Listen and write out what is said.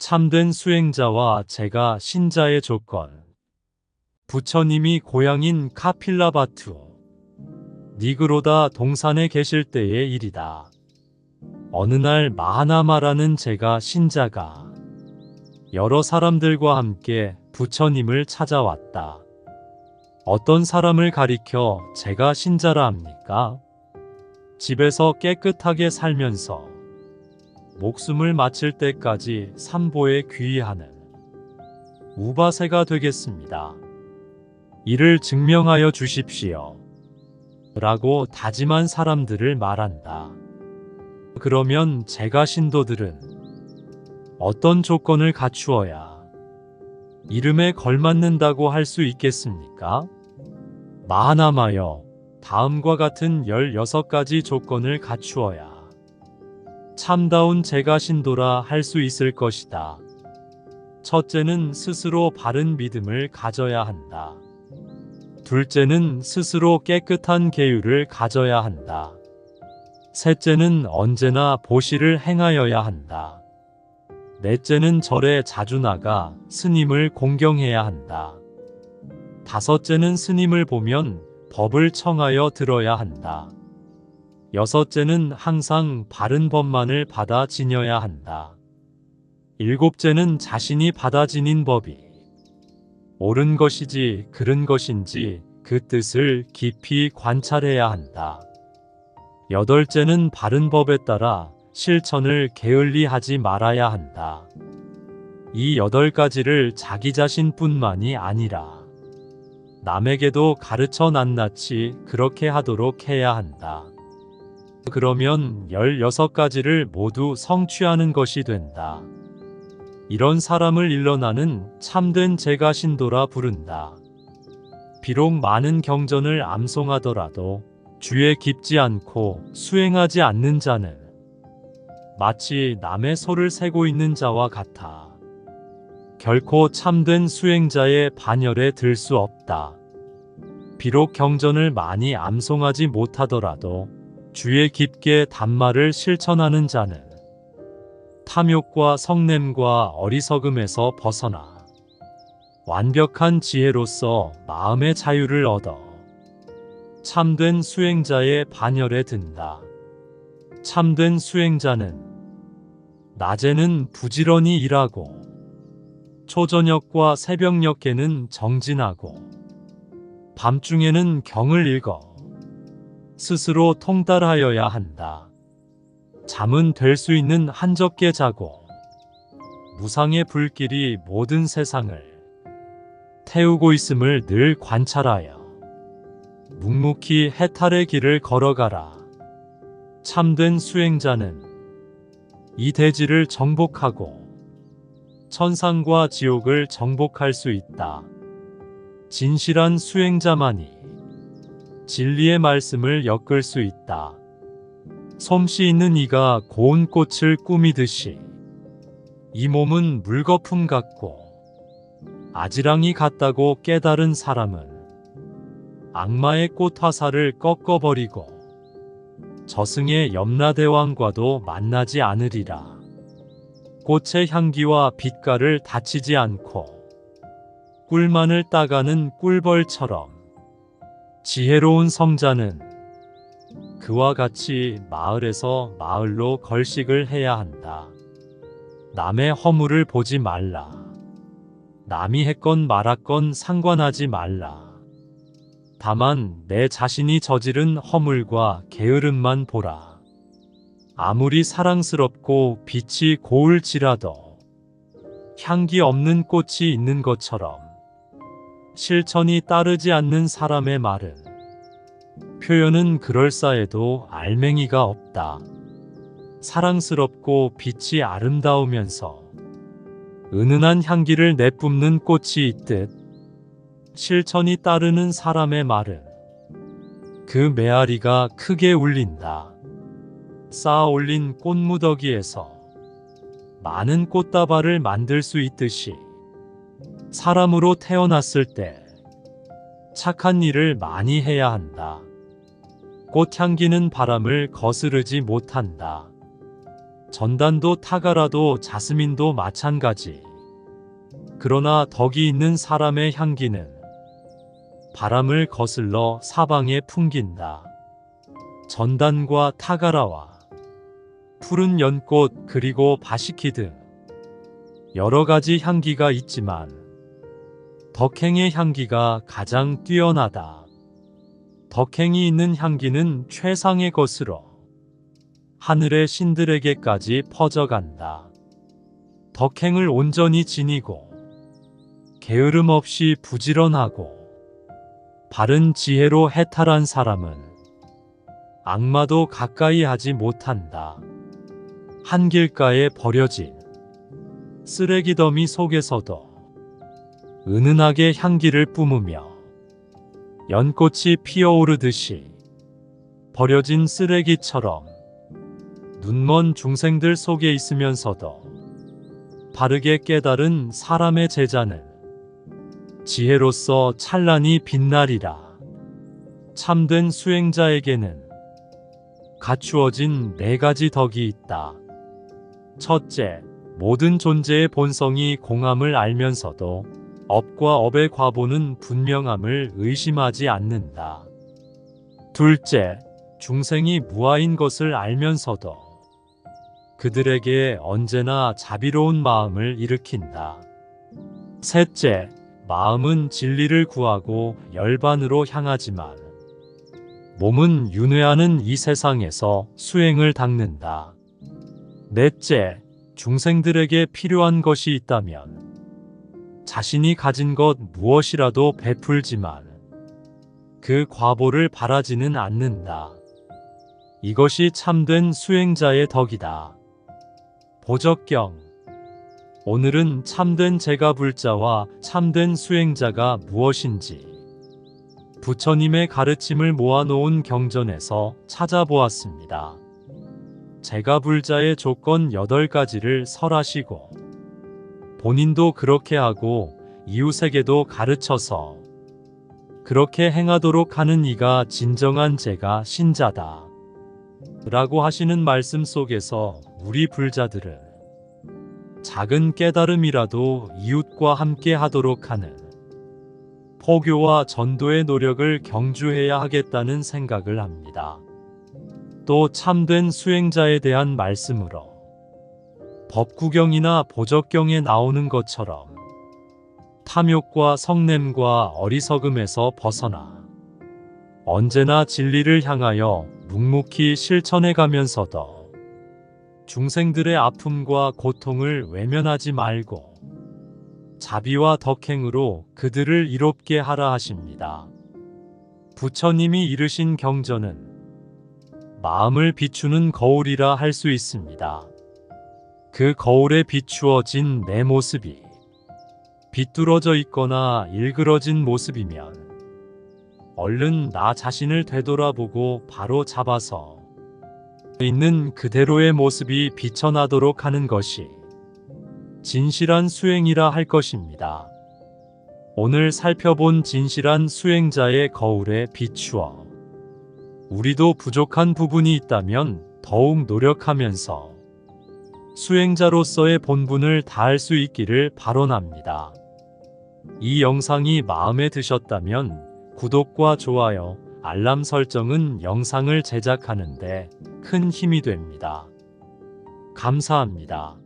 참된 수행자와 제가 신자의 조건. 부처님이 고향인 카필라바투 니그로다 동산에 계실 때의 일이다. 어느 날 마하나마라는 제가 신자가 여러 사람들과 함께 부처님을 찾아왔다. 어떤 사람을 가리켜 제가 신자라 합니까? 집에서 깨끗하게 살면서 목숨을 마칠 때까지 삼보에 귀의하는 우바세가 되겠습니다. 이를 증명하여 주십시오. 라고 다짐한 사람들을 말한다. 그러면 제가 신도들은 어떤 조건을 갖추어야 이름에 걸맞는다고 할 수 있겠습니까? 마하나마여, 다음과 같은 16가지 조건을 갖추어야 참다운 제가 신도라 할 수 있을 것이다. 첫째는 스스로 바른 믿음을 가져야 한다. 둘째는 스스로 깨끗한 계율을 가져야 한다. 셋째는 언제나 보시를 행하여야 한다. 넷째는 절에 자주 나가 스님을 공경해야 한다. 다섯째는 스님을 보면 법을 청하여 들어야 한다. 여섯째는 항상 바른 법만을 받아 지녀야 한다. 일곱째는 자신이 받아 지닌 법이 옳은 것이지 그른 것인지 그 뜻을 깊이 관찰해야 한다. 여덟째는 바른 법에 따라 실천을 게을리하지 말아야 한다. 이 8가지를 자기 자신뿐만이 아니라 남에게도 가르쳐 낱낱이 그렇게 하도록 해야 한다. 그러면 16가지를 모두 성취하는 것이 된다. 이런 사람을 일러나는 참된 제가 신도라 부른다. 비록 많은 경전을 암송하더라도 주에 깊지 않고 수행하지 않는 자는 마치 남의 소를 세고 있는 자와 같아 결코 참된 수행자의 반열에 들 수 없다. 비록 경전을 많이 암송하지 못하더라도 주에 깊게 단말을 실천하는 자는 탐욕과 성냄과 어리석음에서 벗어나 완벽한 지혜로서 마음의 자유를 얻어 참된 수행자의 반열에 든다. 참된 수행자는 낮에는 부지런히 일하고 초저녁과 새벽녘에는 정진하고 밤중에는 경을 읽어 스스로 통달하여야 한다. 잠은 될 수 있는 한적게 자고 무상의 불길이 모든 세상을 태우고 있음을 늘 관찰하여 묵묵히 해탈의 길을 걸어가라. 참된 수행자는 이 대지를 정복하고 천상과 지옥을 정복할 수 있다. 진실한 수행자만이 진리의 말씀을 엮을 수 있다. 솜씨 있는 이가 고운 꽃을 꾸미듯이 이 몸은 물거품 같고 아지랑이 같다고 깨달은 사람은 악마의 꽃화살을 꺾어버리고 저승의 염라대왕과도 만나지 않으리라. 꽃의 향기와 빛깔을 다치지 않고 꿀만을 따가는 꿀벌처럼 지혜로운 성자는 그와 같이 마을에서 마을로 걸식을 해야 한다. 남의 허물을 보지 말라. 남이 했건 말았건 상관하지 말라. 다만 내 자신이 저지른 허물과 게으름만 보라. 아무리 사랑스럽고 빛이 고울지라도 향기 없는 꽃이 있는 것처럼 실천이 따르지 않는 사람의 말은 표현은 그럴싸해도 알맹이가 없다. 사랑스럽고 빛이 아름다우면서 은은한 향기를 내뿜는 꽃이 있듯 실천이 따르는 사람의 말은 그 메아리가 크게 울린다. 쌓아 올린 꽃무더기에서 많은 꽃다발을 만들 수 있듯이 사람으로 태어났을 때 착한 일을 많이 해야 한다. 꽃향기는 바람을 거스르지 못한다. 전단도 타가라도 자스민도 마찬가지. 그러나 덕이 있는 사람의 향기는 바람을 거슬러 사방에 풍긴다. 전단과 타가라와 푸른 연꽃 그리고 바시키 등 여러 가지 향기가 있지만 덕행의 향기가 가장 뛰어나다. 덕행이 있는 향기는 최상의 것으로 하늘의 신들에게까지 퍼져간다. 덕행을 온전히 지니고 게으름 없이 부지런하고 바른 지혜로 해탈한 사람은 악마도 가까이 하지 못한다. 한 길가에 버려진 쓰레기 더미 속에서도 은은하게 향기를 뿜으며 연꽃이 피어오르듯이 버려진 쓰레기처럼 눈먼 중생들 속에 있으면서도 바르게 깨달은 사람의 제자는 지혜로서 찬란히 빛나리라. 참된 수행자에게는 갖추어진 4가지 덕이 있다. 첫째, 모든 존재의 본성이 공함을 알면서도 업과 업의 과보는 분명함을 의심하지 않는다. 둘째, 중생이 무아인 것을 알면서도 그들에게 언제나 자비로운 마음을 일으킨다. 셋째, 마음은 진리를 구하고 열반으로 향하지만 몸은 윤회하는 이 세상에서 수행을 닦는다. 넷째, 중생들에게 필요한 것이 있다면 자신이 가진 것 무엇이라도 베풀지만 그 과보를 바라지는 않는다. 이것이 참된 수행자의 덕이다. 보적경. 오늘은 참된 제가불자와 참된 수행자가 무엇인지 부처님의 가르침을 모아놓은 경전에서 찾아보았습니다. 제가불자의 조건 8가지를 설하시고 본인도 그렇게 하고 이웃에게도 가르쳐서 그렇게 행하도록 하는 이가 진정한 제가 신자다. 라고 하시는 말씀 속에서 우리 불자들은 작은 깨달음이라도 이웃과 함께 하도록 하는 포교와 전도의 노력을 경주해야 하겠다는 생각을 합니다. 또 참된 수행자에 대한 말씀으로 법구경이나 보적경에 나오는 것처럼 탐욕과 성냄과 어리석음에서 벗어나 언제나 진리를 향하여 묵묵히 실천해 가면서도 중생들의 아픔과 고통을 외면하지 말고 자비와 덕행으로 그들을 이롭게 하라 하십니다. 부처님이 이르신 경전은 마음을 비추는 거울이라 할 수 있습니다. 그 거울에 비추어진 내 모습이 비뚤어져 있거나 일그러진 모습이면 얼른 나 자신을 되돌아보고 바로 잡아서 있는 그대로의 모습이 비춰나도록 하는 것이 진실한 수행이라 할 것입니다. 오늘 살펴본 진실한 수행자의 거울에 비추어 우리도 부족한 부분이 있다면 더욱 노력하면서 수행자로서의 본분을 다할 수 있기를 발언합니다. 이 영상이 마음에 드셨다면 구독과 좋아요, 알람 설정은 영상을 제작하는 데 큰 힘이 됩니다. 감사합니다.